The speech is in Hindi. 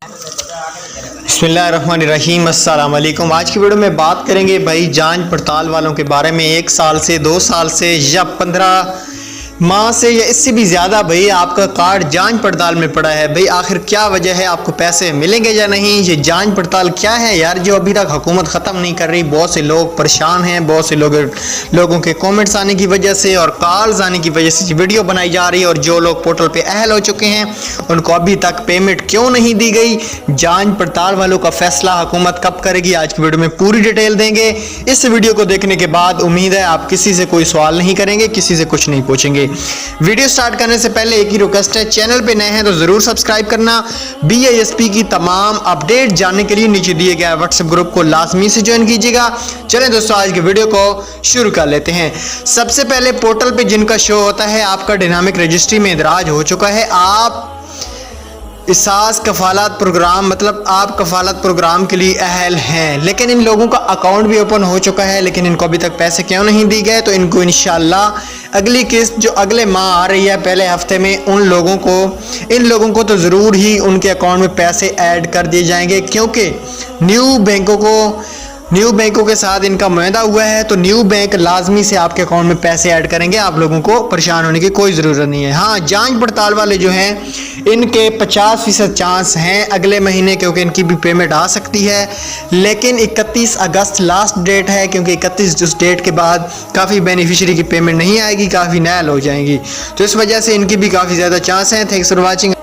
बिस्मिल्लाहिर्रहमानिर्रहीम, अस्सलाम वालेकुम। आज की वीडियो में बात करेंगे भाई जांच पड़ताल वालों के बारे में। 1 साल से 2 साल से या 15 माह से या इससे भी ज़्यादा भाई आपका कार्ड जांच पड़ताल में पड़ा है। भाई आखिर क्या वजह है, आपको पैसे मिलेंगे या नहीं? ये जांच पड़ताल क्या है यार, जो अभी तक हुकूमत ख़त्म नहीं कर रही। बहुत से लोग परेशान हैं, बहुत से लोगों के कमेंट्स आने की वजह से और कॉल्स आने की वजह से वीडियो बनाई जा रही है। और जो लोग पोर्टल पे अहल हो चुके हैं उनको अभी तक पेमेंट क्यों नहीं दी गई? जांच पड़ताल वालों का फैसला हुकूमत कब करेगी, आज की वीडियो में पूरी डिटेल देंगे। इस वीडियो को देखने के बाद उम्मीद है आप किसी से कोई सवाल नहीं करेंगे, किसी से कुछ नहीं पूछेंगे। वीडियो स्टार्ट करने से पहले एक ही रिक्वेस्ट है, चैनल पे नए हैं तो जरूर सब्सक्राइब करना। BISP की तमाम अपडेट जानने के लिए नीचे दिए गए व्हाट्सएप ग्रुप को लाजमी से ज्वाइन कीजिएगा। चलें दोस्तों, आज के वीडियो को शुरू कर लेते हैं। सबसे पहले पोर्टल पे जिनका शो होता है आपका डायनामिक रजिस्ट्री में इंदराज हो चुका है। आप इसास कफालत प्रोग्राम, मतलब आप कफालत प्रोग्राम के लिए अहल हैं, लेकिन इन लोगों का अकाउंट भी ओपन हो चुका है, लेकिन इनको अभी तक पैसे क्यों नहीं दिए गए? तो इनको इंशाल्लाह अगली किस्त जो अगले माह आ रही है पहले हफ्ते में, इन लोगों को तो ज़रूर ही उनके अकाउंट में पैसे ऐड कर दिए जाएंगे, क्योंकि न्यू बैंकों के साथ इनका मुआहदा हुआ है। तो न्यू बैंक लाजमी से आपके अकाउंट में पैसे ऐड करेंगे, आप लोगों को परेशान होने की कोई ज़रूरत नहीं है। हाँ, जांच पड़ताल वाले जो हैं इनके 50% चांस हैं अगले महीने, क्योंकि इनकी भी पेमेंट आ सकती है। लेकिन 31 अगस्त लास्ट डेट है, क्योंकि 31 उस डेट के बाद काफ़ी बेनिफिशियरी की पेमेंट नहीं आएगी, काफ़ी नायल हो जाएंगी। तो इस वजह से इनकी भी काफ़ी ज़्यादा चांस हैं। Thanks for watching.